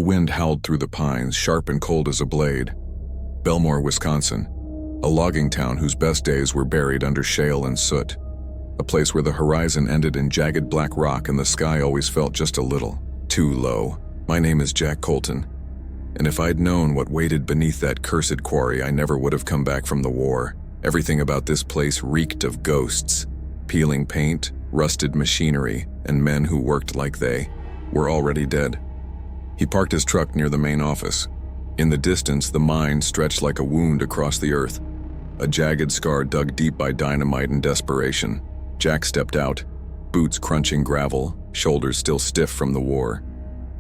wind howled through the pines, sharp and cold as a blade. Bellmore, Wisconsin, a logging town whose best days were buried under shale and soot. A place where the horizon ended in jagged black rock and the sky always felt just a little too low. My name is Jack Colton, and if I'd known what waited beneath that cursed quarry, I never would have come back from the war. Everything about this place reeked of ghosts, peeling paint, rusted machinery, and men who worked like they were already dead. He parked his truck near the main office. In the distance, the mine stretched like a wound across the earth, a jagged scar dug deep by dynamite and desperation. Jack stepped out, boots crunching gravel, shoulders still stiff from the war.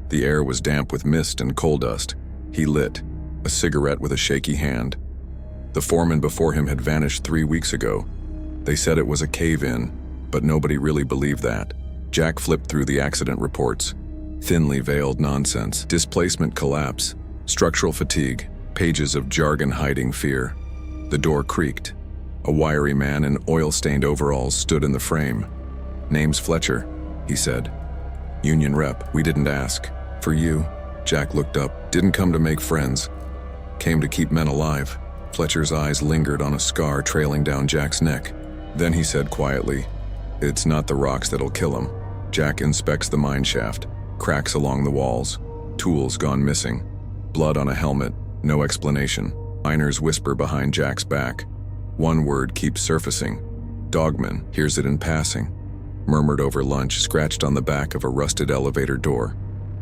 The air was damp with mist and coal dust. He lit a cigarette with a shaky hand. The foreman before him had vanished 3 weeks ago. They said it was a cave-in, but nobody really believed that. Jack flipped through the accident reports. Thinly veiled nonsense, displacement collapse, structural fatigue, pages of jargon hiding fear. The door creaked. A wiry man in oil-stained overalls stood in the frame. "Name's Fletcher," he said. "Union rep. We didn't ask. For you." Jack looked up. "Didn't come to make friends. Came to keep men alive." Fletcher's eyes lingered on a scar trailing down Jack's neck. Then he said quietly, "It's not the rocks that'll kill him." Jack inspects the mine shaft. Cracks along the walls. Tools gone missing. Blood on a helmet. No explanation. Miners whisper behind Jack's back. One word keeps surfacing. Dogman hears it in passing. Murmured over lunch, scratched on the back of a rusted elevator door.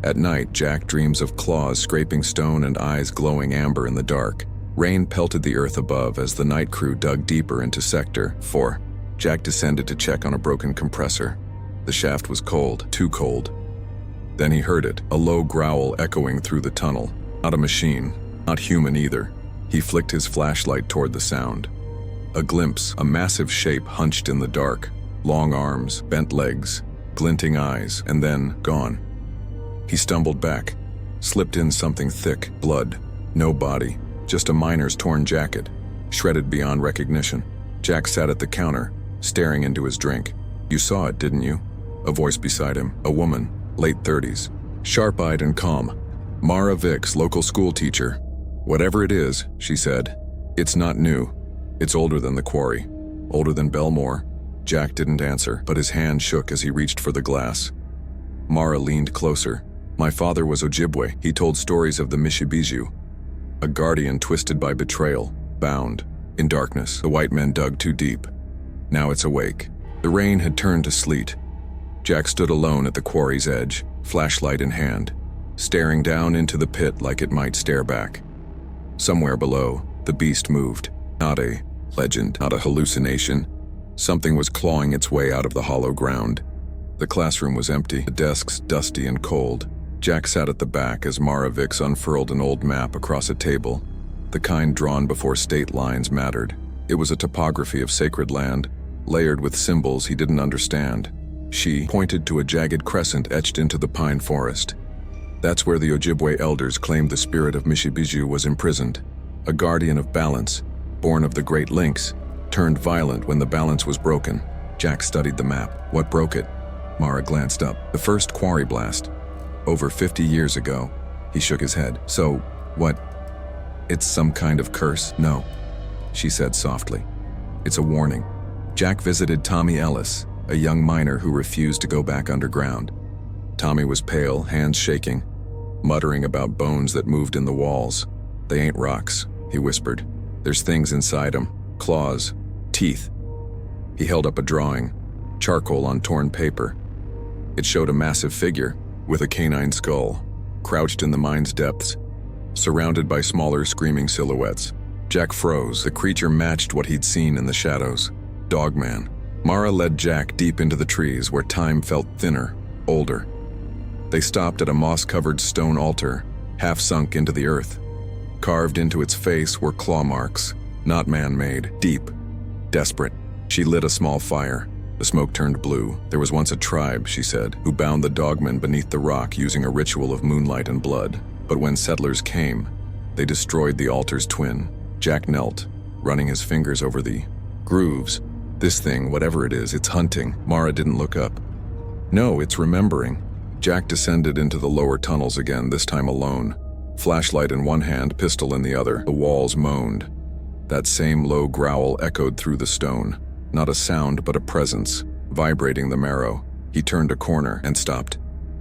At night, Jack dreams of claws scraping stone and eyes glowing amber in the dark. Rain pelted the earth above as the night crew dug deeper into Sector 4. Jack descended to check on a broken compressor. The shaft was cold, too cold. Then he heard it, a low growl echoing through the tunnel. Not a machine, not human either. He flicked his flashlight toward the sound. A glimpse, a massive shape hunched in the dark. Long arms, bent legs, glinting eyes, and then gone. He stumbled back, slipped in something thick, blood. No body, just a miner's torn jacket, shredded beyond recognition. Jack sat at the counter, staring into his drink. "You saw it, didn't you?" A voice beside him, a woman, late 30s, sharp-eyed and calm. "Mara Vicks, local school teacher." "Whatever it is," she said, "it's not new. It's older than the quarry. Older than Bellmore." Jack didn't answer, but his hand shook as he reached for the glass. Mara leaned closer. "My father was Ojibwe. He told stories of the Mishibiju, a guardian twisted by betrayal, bound. In darkness, the white men dug too deep. Now it's awake." The rain had turned to sleet. Jack stood alone at the quarry's edge, flashlight in hand, staring down into the pit like it might stare back. Somewhere below, the beast moved. Not a legend, not a hallucination. Something was clawing its way out of the hollow ground. The classroom was empty, the desks dusty and cold. Jack sat at the back as Mara Vicks unfurled an old map across a table, the kind drawn before state lines mattered. It was a topography of sacred land, layered with symbols he didn't understand. She pointed to a jagged crescent etched into the pine forest. That's where the Ojibwe elders claimed the spirit of Mishibiju was imprisoned, a guardian of balance, born of the Great Lynx, turned violent when the balance was broken. Jack studied the map. What broke it? Mara glanced up. The first quarry blast. Over 50 years ago. He shook his head. "So, what? It's some kind of curse?" "No," she said softly. "It's a warning." Jack visited Tommy Ellis, a young miner who refused to go back underground. Tommy was pale, hands shaking, muttering about bones that moved in the walls. "They ain't rocks," he whispered. "There's things inside them. Claws. Teeth." He held up a drawing, charcoal on torn paper. It showed a massive figure, with a canine skull, crouched in the mine's depths, surrounded by smaller screaming silhouettes. Jack froze. The creature matched what he'd seen in the shadows. Dogman. Mara led Jack deep into the trees where time felt thinner, older. They stopped at a moss-covered stone altar, half sunk into the earth. Carved into its face were claw marks, not man-made, deep, desperate. She lit a small fire. The smoke turned blue. There was once a tribe, she said, who bound the dogman beneath the rock using a ritual of moonlight and blood. But when settlers came, they destroyed the altar's twin. Jack knelt, running his fingers over the grooves. "This thing, whatever it is, it's hunting." Mara didn't look up. "No, it's remembering. Jack descended into the lower tunnels again, this time alone. Flashlight in one hand, pistol in the other. The walls moaned. That same low growl echoed through the stone. Not a sound, but a presence, vibrating the marrow. He turned a corner and stopped.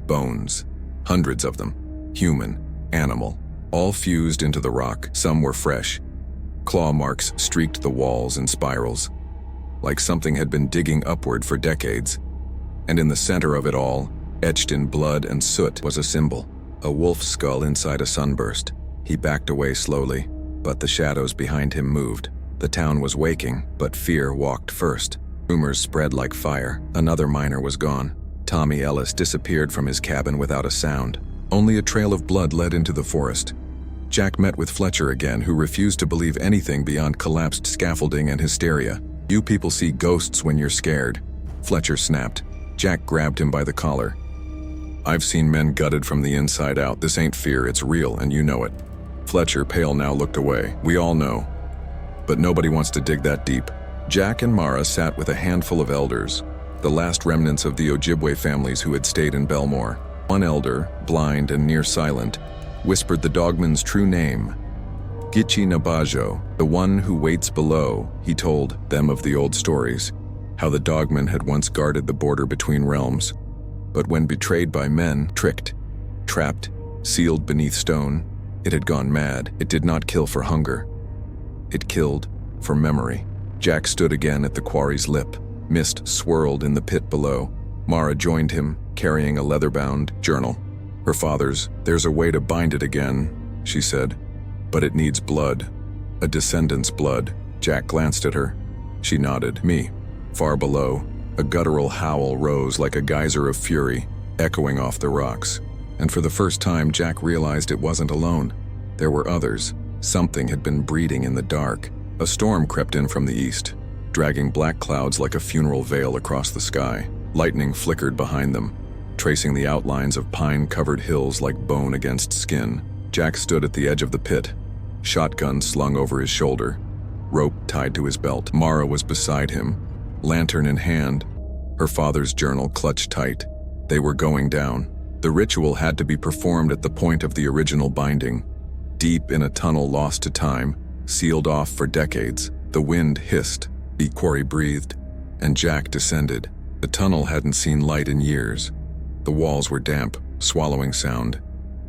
Bones. Hundreds of them. Human, animal, all fused into the rock. Some were fresh. Claw marks streaked the walls in spirals, like something had been digging upward for decades. And in the center of it all, etched in blood and soot, was a symbol. A wolf's skull inside a sunburst. He backed away slowly, but the shadows behind him moved. The town was waking, but fear walked first. Rumors spread like fire. Another miner was gone. Tommy Ellis disappeared from his cabin without a sound. Only a trail of blood led into the forest. Jack met with Fletcher again, who refused to believe anything beyond collapsed scaffolding and hysteria. "You people see ghosts when you're scared," Fletcher snapped. Jack grabbed him by the collar. "I've seen men gutted from the inside out. This ain't fear, it's real, and you know it." Fletcher, pale now, looked away. "We all know. But nobody wants to dig that deep." Jack and Mara sat with a handful of elders, the last remnants of the Ojibwe families who had stayed in Bellmore. One elder, blind and near silent, whispered the Dogman's true name. Gitchi Nabajo, the one who waits below. He told them of the old stories, how the Dogman had once guarded the border between realms, but when betrayed by men, tricked, trapped, sealed beneath stone, it had gone mad. It did not kill for hunger. It killed for memory. Jack stood again at the quarry's lip. Mist swirled in the pit below. Mara joined him, carrying a leather-bound journal. Her father's. "There's a way to bind it again," she said. "But it needs blood. A descendant's blood." Jack glanced at her. She nodded. "Me." Far below, a guttural howl rose like a geyser of fury, echoing off the rocks. And for the first time, Jack realized it wasn't alone. There were others. Something had been breeding in the dark. A storm crept in from the east, dragging black clouds like a funeral veil across the sky. Lightning flickered behind them, tracing the outlines of pine-covered hills like bone against skin. Jack stood at the edge of the pit, shotgun slung over his shoulder, rope tied to his belt. Mara was beside him, lantern in hand, her father's journal clutched tight. They were going down. The ritual had to be performed at the point of the original binding, deep in a tunnel lost to time, sealed off for decades. The wind hissed, the quarry breathed, and Jack descended. The tunnel hadn't seen light in years. The walls were damp, swallowing sound,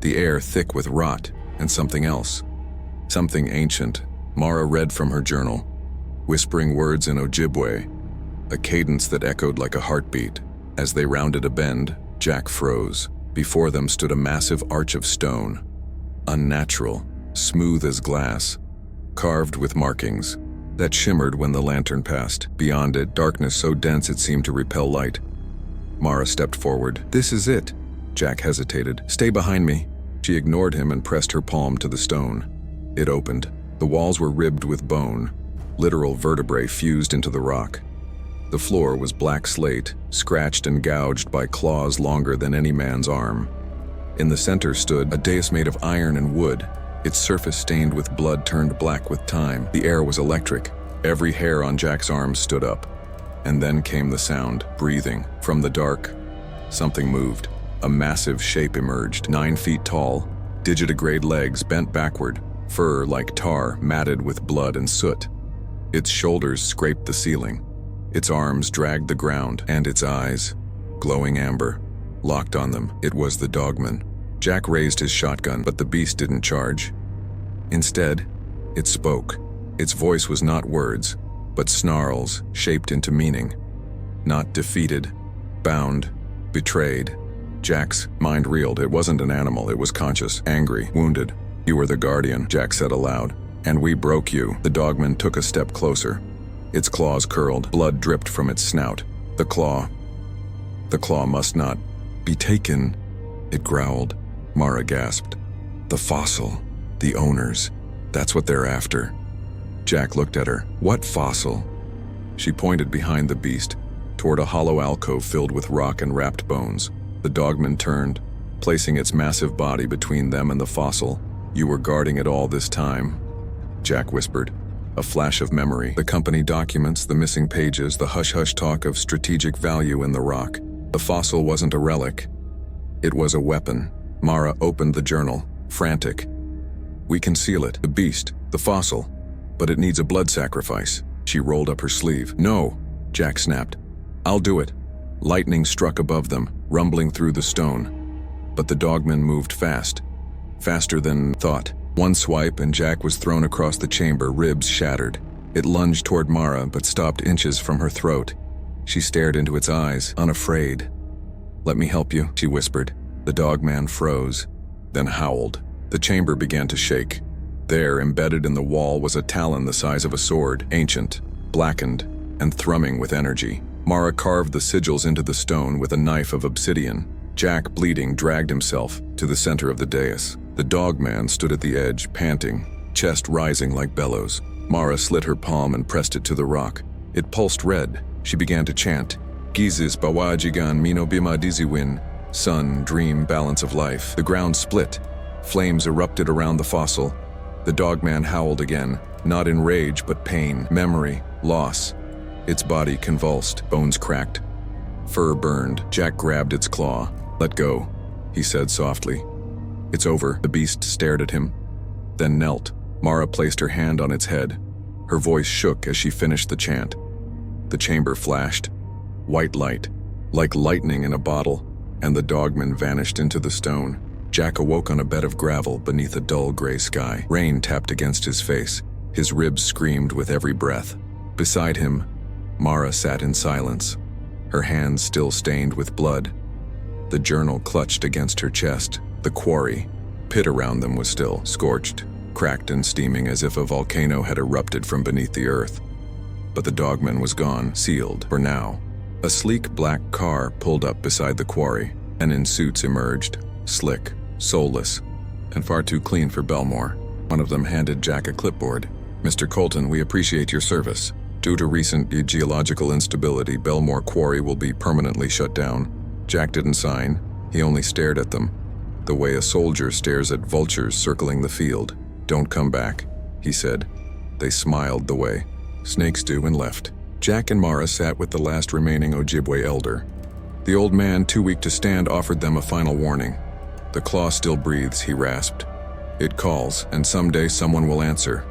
the air thick with rot, and something else. Something ancient. Mara read from her journal, whispering words in Ojibwe, a cadence that echoed like a heartbeat. As they rounded a bend, Jack froze. Before them stood a massive arch of stone, unnatural, smooth as glass, carved with markings that shimmered when the lantern passed. Beyond it, darkness so dense it seemed to repel light. Mara stepped forward. "This is it." Jack hesitated. "Stay behind me." She ignored him and pressed her palm to the stone. It opened. The walls were ribbed with bone, literal vertebrae fused into the rock. The floor was black slate, scratched and gouged by claws longer than any man's arm. In the center stood a dais made of iron and wood, its surface stained with blood turned black with time. The air was electric. Every hair on Jack's arm stood up. And then came the sound, breathing. From the dark, something moved. A massive shape emerged, 9 feet tall, digitigrade legs bent backward, fur like tar matted with blood and soot. Its shoulders scraped the ceiling. Its arms dragged the ground, and its eyes, glowing amber, locked on them. It was the Dogman. Jack raised his shotgun, but the beast didn't charge. Instead, it spoke. Its voice was not words, but snarls shaped into meaning. Not defeated, bound, betrayed. Jack's mind reeled. It wasn't an animal, it was conscious, angry, wounded. "You were the guardian," Jack said aloud. "And we broke you." The Dogman took a step closer. Its claws curled, blood dripped from its snout. The claw must not be taken," it growled. Mara gasped. "The fossil, the owners, that's what they're after." Jack looked at her. "What fossil?" She pointed behind the beast, toward a hollow alcove filled with rock and wrapped bones. The Dogman turned, placing its massive body between them and the fossil. "You were guarding it all this time," Jack whispered. A flash of memory. The company documents, the missing pages, the hush-hush talk of strategic value in the rock. The fossil wasn't a relic. It was a weapon. Mara opened the journal, frantic. We can seal it, the beast, the fossil, but it needs a blood sacrifice. She rolled up her sleeve. No, Jack snapped. I'll do it. Lightning struck above them, rumbling through the stone. But the dogman moved fast. Faster than thought. One swipe and Jack was thrown across the chamber, ribs shattered. It lunged toward Mara, but stopped inches from her throat. She stared into its eyes, unafraid. Let me help you, she whispered. The dogman froze, then howled. The chamber began to shake. There, embedded in the wall, was a talon the size of a sword, ancient, blackened, and thrumming with energy. Mara carved the sigils into the stone with a knife of obsidian. Jack, bleeding, dragged himself to the center of the dais. The dogman stood at the edge, panting, chest rising like bellows. Mara slit her palm and pressed it to the rock. It pulsed red. She began to chant, Gizis bawajigan mino bima diziwin, sun, dream, balance of life. The ground split. Flames erupted around the fossil. The dogman howled again, not in rage but pain, memory, loss. Its body convulsed, bones cracked. Fur burned. Jack grabbed its claw. Let go, he said softly. It's over. The beast stared at him, then knelt. Mara placed her hand on its head. Her voice shook as she finished the chant. The chamber flashed. White light, like lightning in a bottle, and the dogman vanished into the stone. Jack awoke on a bed of gravel beneath a dull gray sky. Rain tapped against his face. His ribs screamed with every breath. Beside him, Mara sat in silence, her hands still stained with blood. The journal clutched against her chest. The quarry, pit around them, was still scorched, cracked and steaming as if a volcano had erupted from beneath the earth. But the dogman was gone, sealed, for now. A sleek black car pulled up beside the quarry. Men in suits emerged, slick, soulless, and far too clean for Bellmore. One of them handed Jack a clipboard. Mr. Colton, we appreciate your service. Due to recent geological instability, Bellmore Quarry will be permanently shut down. Jack didn't sign. He only stared at them, the way a soldier stares at vultures circling the field. Don't come back, he said. They smiled the way snakes do and left. Jack and Mara sat with the last remaining Ojibwe elder. The old man, too weak to stand, offered them a final warning. The claw still breathes, he rasped. It calls, and someday someone will answer.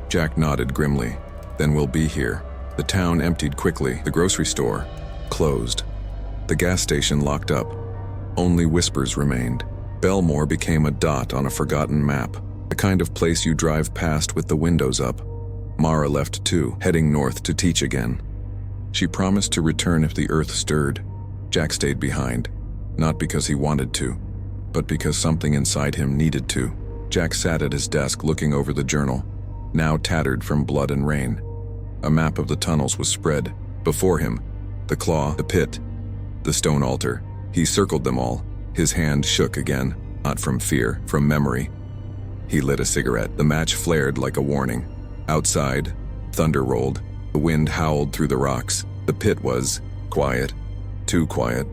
Jack nodded grimly. Then we'll be here. The town emptied quickly. The grocery store closed. The gas station locked up. Only whispers remained. Bellmore became a dot on a forgotten map, the kind of place you drive past with the windows up. Mara left too, heading north to teach again. She promised to return if the earth stirred. Jack stayed behind, not because he wanted to, but because something inside him needed to. Jack sat at his desk looking over the journal, now tattered from blood and rain. A map of the tunnels was spread. Before him, the claw, the pit, the stone altar. He circled them all. His hand shook again, not from fear, from memory. He lit a cigarette. The match flared like a warning. Outside, thunder rolled. The wind howled through the rocks. The pit was quiet, too quiet.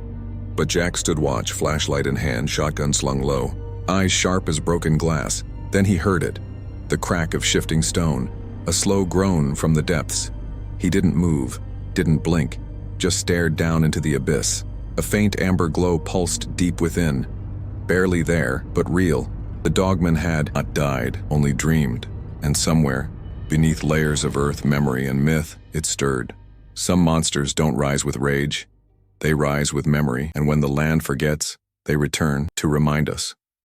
But Jack stood watch, flashlight in hand, shotgun slung low, eyes sharp as broken glass. Then he heard it, the crack of shifting stone, a slow groan from the depths. He didn't move, didn't blink, just stared down into the abyss. A faint amber glow pulsed deep within. Barely there, but real. The dogman had not died, only dreamed. And somewhere, beneath layers of earth, memory, and myth, it stirred. Some monsters don't rise with rage. They rise with memory, and when the land forgets, they return to remind us.